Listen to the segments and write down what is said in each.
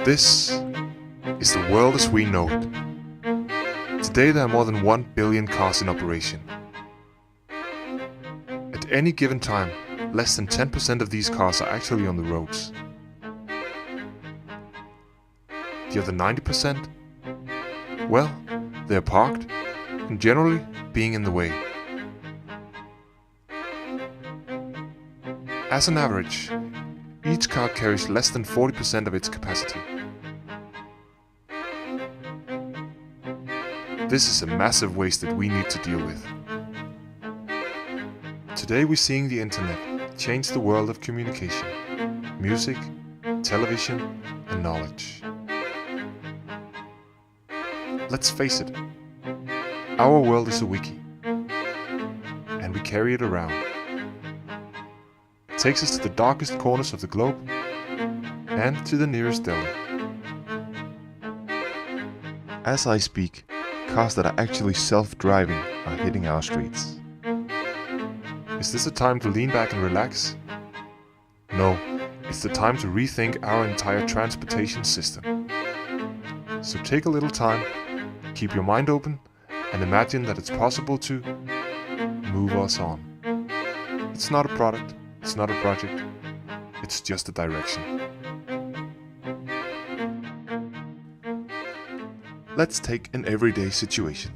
This is the world as we know it. Today there are more than 1 billion cars in operation. At any given time, less than 10% of these cars are actually on the roads. The other 90%? Well, they are parked and generally being in the way. As an average, each car carries less than 40% of its capacity. This is a massive waste that we need to deal with. Today we're seeing the internet change the world of communication, music, television, and knowledge. Let's face it, our world is a wiki, and we carry it around. It takes us to the darkest corners of the globe and to the nearest deli. As I speak, cars that are actually self-driving are hitting our streets. Is this a time to lean back and relax? No, it's the time to rethink our entire transportation system. So take a little time, keep your mind open, and imagine that it's possible to move us on. It's not a product, it's not a project, it's just a direction. Let's take an everyday situation.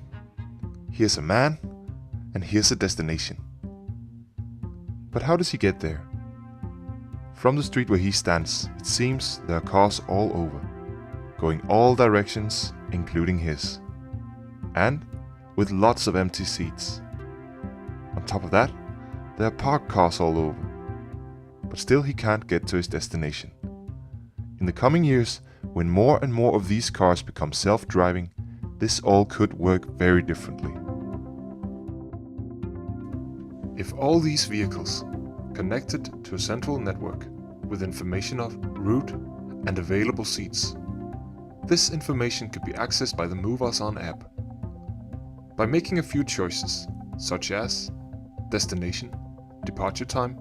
Here's a man, and here's a destination. But how does he get there? From the street where he stands, it seems there are cars all over, going all directions, including his. And with lots of empty seats. On top of that, there are parked cars all over. But still he can't get to his destination. In the coming years, when more and more of these cars become self-driving, this all could work very differently. If all these vehicles connected to a central network with information of route and available seats, this information could be accessed by the moveuson app. By making a few choices, such as destination, departure time,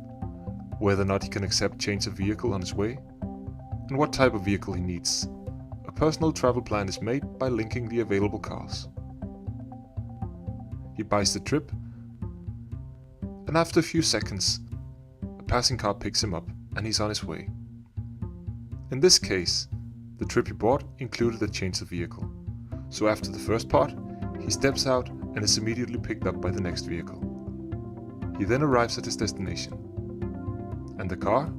whether or not he can accept change of vehicle on his way, and what type of vehicle he needs, a personal travel plan is made by linking the available cars. He buys the trip, and after a few seconds, a passing car picks him up and he's on his way. In this case, the trip he bought included a change of vehicle, so after the first part, he steps out and is immediately picked up by the next vehicle. He then arrives at his destination. And the car?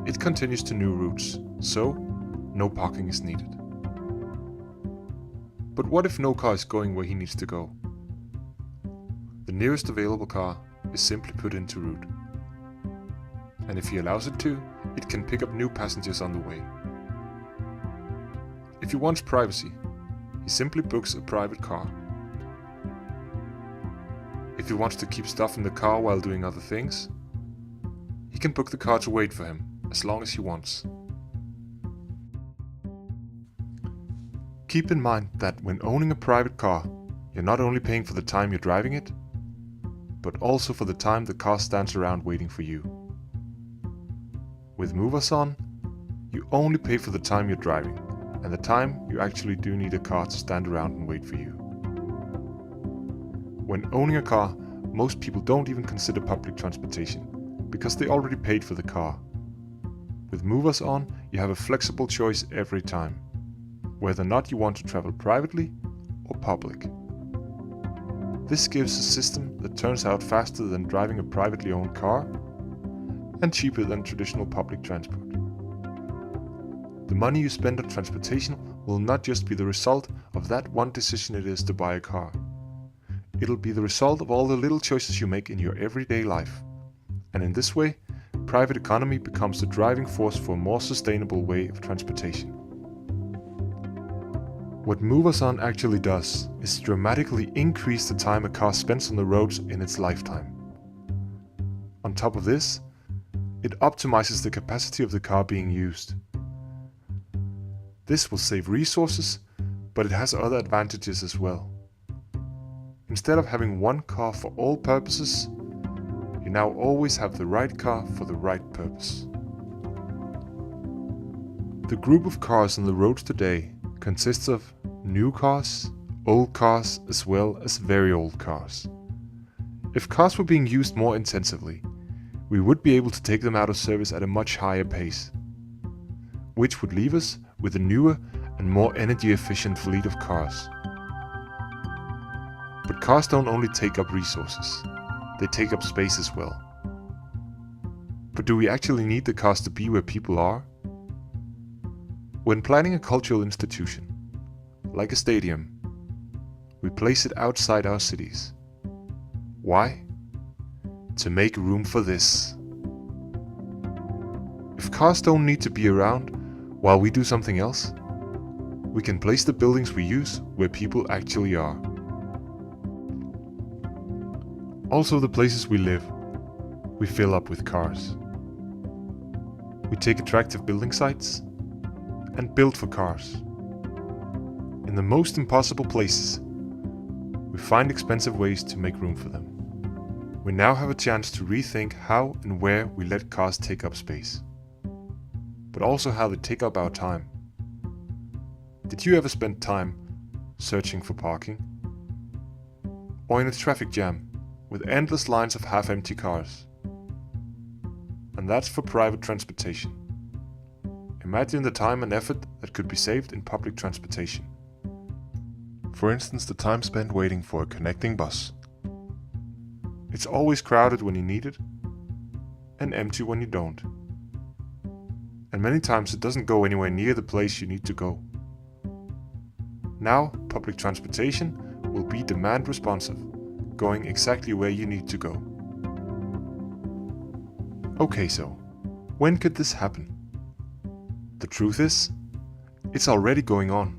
It continues to new routes, so no parking is needed. But what if no car is going where he needs to go? The nearest available car is simply put into route. And if he allows it to, it can pick up new passengers on the way. If he wants privacy, he simply books a private car. If he wants to keep stuff in the car while doing other things, he can book the car to wait for him as long as he wants. Keep in mind that when owning a private car, you're not only paying for the time you're driving it, but also for the time the car stands around waiting for you. With moveuson, you only pay for the time you're driving, and the time you actually do need a car to stand around and wait for you. When owning a car, most people don't even consider public transportation, because they already paid for the car. With moveuson, you have a flexible choice every time, whether or not you want to travel privately or public. This gives a system that turns out faster than driving a privately owned car and cheaper than traditional public transport. The money you spend on transportation will not just be the result of that one decision it is to buy a car. It'll be the result of all the little choices you make in your everyday life. And in this way, private economy becomes the driving force for a more sustainable way of transportation. What moveuson actually does is dramatically increase the time a car spends on the roads in its lifetime. On top of this, it optimizes the capacity of the car being used. This will save resources, but it has other advantages as well. Instead of having one car for all purposes, you now always have the right car for the right purpose. The group of cars on the roads today consists of new cars, old cars, as well as very old cars. If cars were being used more intensively, we would be able to take them out of service at a much higher pace, which would leave us with a newer and more energy efficient fleet of cars. But cars don't only take up resources, they take up space as well. But do we actually need the cars to be where people are? When planning a cultural institution, like a stadium, we place it outside our cities. Why? To make room for this. If cars don't need to be around while we do something else, we can place the buildings we use where people actually are. Also, the places we live, we fill up with cars. We take attractive building sites and build for cars. In the most impossible places, we find expensive ways to make room for them. We now have a chance to rethink how and where we let cars take up space, but also how they take up our time. Did you ever spend time searching for parking? Or in a traffic jam with endless lines of half-empty cars? And that's for private transportation. Imagine the time and effort that could be saved in public transportation. For instance, the time spent waiting for a connecting bus. It's always crowded when you need it, and empty when you don't. And many times it doesn't go anywhere near the place you need to go. Now, public transportation will be demand responsive, going exactly where you need to go. Okay, so when could this happen? The truth is, it's already going on.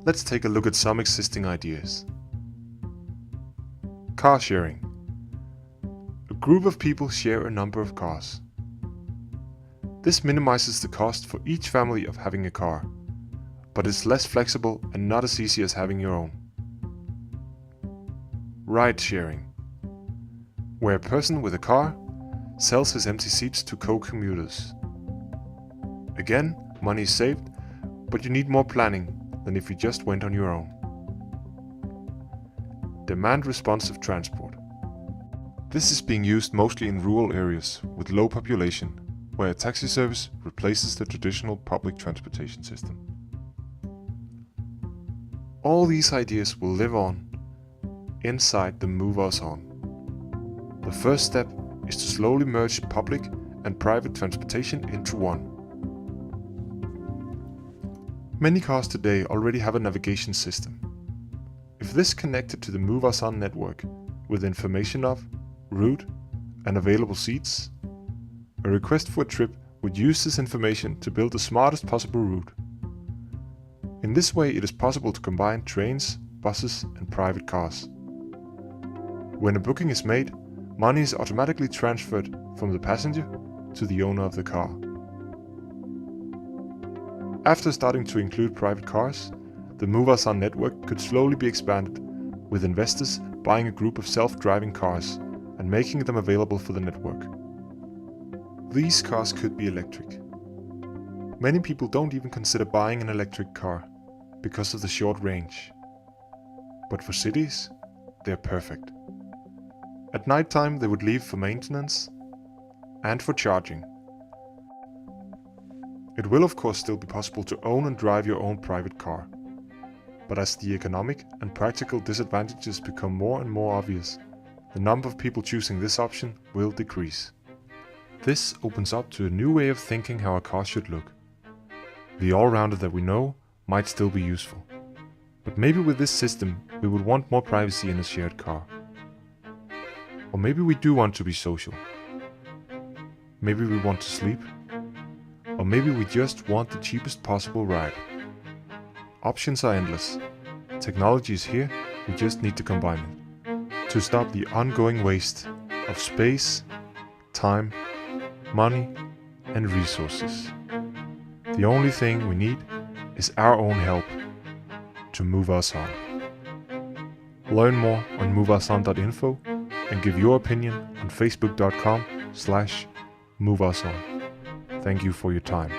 Let's take a look at some existing ideas. Car sharing. A group of people share a number of cars. This minimizes the cost for each family of having a car, but it's less flexible and not as easy as having your own. Ride sharing, where a person with a car sells his empty seats to co-commuters. Again, money is saved, but you need more planning than if you just went on your own. Demand-responsive transport. This is being used mostly in rural areas with low population, where a taxi service replaces the traditional public transportation system. All these ideas will live on inside the Move Us On. The first step is to slowly merge public and private transportation into one. Many cars today already have a navigation system. If this connected to the Move Us On network with information of route and available seats, a request for a trip would use this information to build the smartest possible route. In this way, it is possible to combine trains, buses, and private cars. When a booking is made, money is automatically transferred from the passenger to the owner of the car. After starting to include private cars, the Move Us On network could slowly be expanded, with investors buying a group of self-driving cars and making them available for the network. These cars could be electric. Many people don't even consider buying an electric car because of the short range. But for cities, they're perfect. At night time, they would leave for maintenance and for charging. It will of course still be possible to own and drive your own private car. But as the economic and practical disadvantages become more and more obvious, the number of people choosing this option will decrease. This opens up to a new way of thinking how a car should look. The all-rounder that we know might still be useful. But maybe with this system we would want more privacy in a shared car. Or maybe we do want to be social. Maybe we want to sleep. Or maybe we just want the cheapest possible ride. Options are endless. Technology is here, we just need to combine it. To stop the ongoing waste of space, time, money, and resources. The only thing we need is our own help to move us on. Learn more on moveuson.info and give your opinion on facebook.com/moveuson. Thank you for your time.